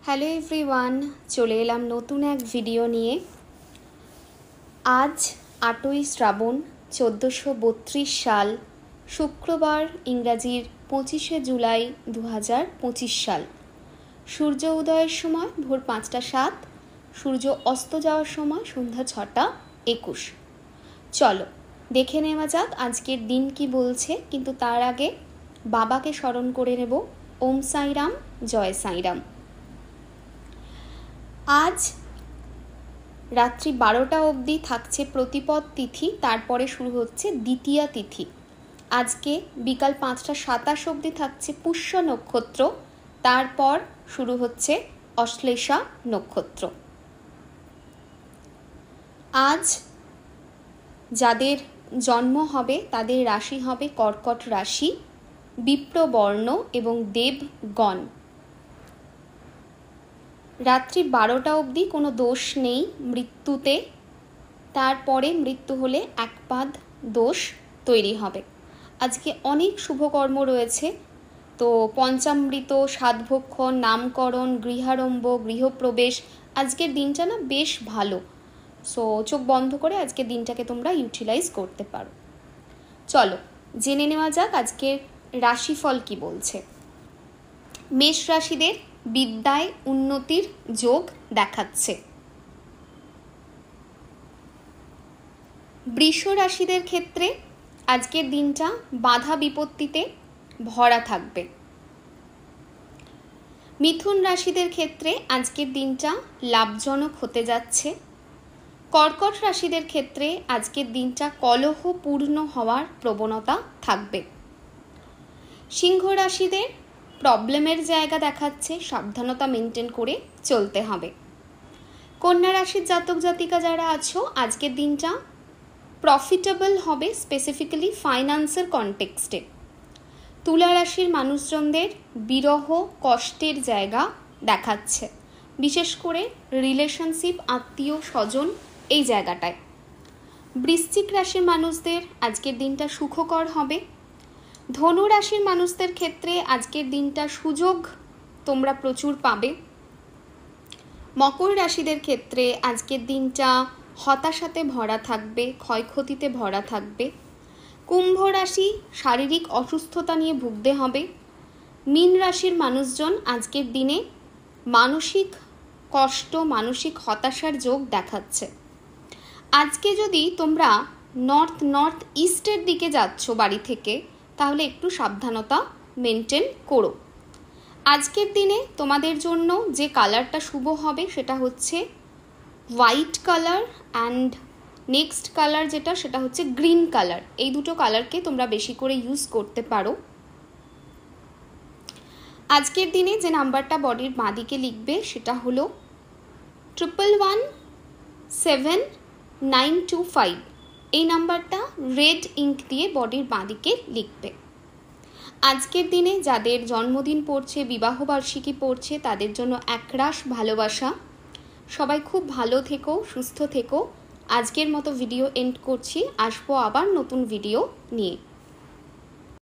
Hello everyone, চলে এলাম নতুন এক ভিডিও নিয়ে। আজ 8ই শ্রাবণ 1432 সাল, শুক্রবার, ইংরাজির 25শে জুলাই 2025 সাল। সূর্য উদয়ের সময় ভোর 5টা 7, সূর্য অস্ত যাওয়ার সময় সন্ধ্যা 6টা 21। চলো দেখে নেওয়া যাক আজকের দিন কি বলছে, কিন্তু তার আগে বাবাকে স্মরণ করে নেব। ওম সাইরাম, জয় সাইরাম। আজ রাত্রি 12টা অবধি থাকছে প্রতিপদ তিথি, তারপরে শুরু হচ্ছে দ্বিতীয়া তিথি। আজকে বিকাল 5টা 27 অবধি থাকছে পুষ্য নক্ষত্র, তারপর শুরু হচ্ছে অশ্লেষা নক্ষত্র। আজ যাদের জন্ম হবে তাদের রাশি হবে কর্কট রাশি, বিপ্রবর্ণ এবং দেবগণ। রাত্রি 12টা অবধি কোনো দোষ নেই মৃত্যুতে, তারপরে মৃত্যু হলে একপাদ দোষ তৈরি হবে। আজকে অনেক শুভকর্ম রয়েছে, তো পঞ্চামৃত, সাতভক্ষণ, নামকরণ, গৃহারম্ভ, গৃহপ্রবেশ, আজকের দিনটা না বেশ ভালো। সো চোখ বন্ধ করে আজকের দিনটাকে তোমরা ইউটিলাইজ করতে পারো। চলো জেনে নেওয়া যাক আজকের রাশিফল কি বলছে। মেষ রাশিদের বিদ্যায় উন্নতির যোগ দেখাচ্ছে। বৃষ রাশিদের ক্ষেত্রে আজকের দিনটা বাধা বিপত্তিতে ভরা থাকবে। মিথুন রাশিদের ক্ষেত্রে আজকের দিনটা লাভজনক হতে যাচ্ছে। কর্কট রাশিদের ক্ষেত্রে আজকের দিনটা কলহপূর্ণ হওয়ার প্রবণতা থাকবে। সিংহ রাশিদের প্রবলেমের জায়গা দেখাচ্ছে, সাবধানতা মেনটেন করে চলতে হবে। কন্যা রাশির জাতক জাতিকা যারা আছো, আজকের দিনটা প্রফিটেবল হবে, স্পেসিফিক্যালি ফাইন্যান্সের কনটেক্সটে। তুলা রাশির মানুষজনদের বিরহ কষ্টের জায়গা দেখাচ্ছে, বিশেষ করে রিলেশনশিপ, আত্মীয় স্বজন, এই জায়গাটায়। বৃশ্চিক রাশির মানুষদের আজকের দিনটা সুখকর হবে। ধনু রাশির মানুষদের ক্ষেত্রে আজকের দিনটা সুযোগ তোমরা প্রচুর পাবে। মকর রাশিদের ক্ষেত্রে আজকের দিনটা হতাশাতে ভরা থাকবে, ক্ষয়ক্ষতিতে ভরা থাকবে। কুম্ভ রাশি শারীরিক অসুস্থতা নিয়ে ভুগতে হবে। মীন রাশির মানুষজন আজকের দিনে মানসিক কষ্ট, মানসিক হতাশার যোগ দেখাচ্ছে। আজকে যদি তোমরা নর্থ ইস্টের দিকে যাচ্ছ বাড়ি থেকে, তাহলে একটু সাবধানতা মেনটেন করো। আজকের দিনে তোমাদের জন্য যে কালারটা শুভ হবে সেটা হচ্ছে white colour, and next colour সেটা হচ্ছে গ্রিন কালার। এই দুটো কালারকে তোমরা বেশি করে ইউজ করতে পারো। আজকের দিনে যে নাম্বারটা বডির বাঁদিকে লিখবে সেটা হলো 117925। এই নাম্বারটা রেড ইঙ্ক দিয়ে বডির বাঁদিকে লিখবে। আজকের দিনে যাদের জন্মদিন পড়ছে, বিবাহবার্ষিকী পড়ছে, তাদের জন্য একরাশ ভালোবাসা। সবাই খুব ভালো থেকো, সুস্থ থেকো। আজকের মতো ভিডিও এন্ড করছি, আসবো আবার নতুন ভিডিও নিয়ে।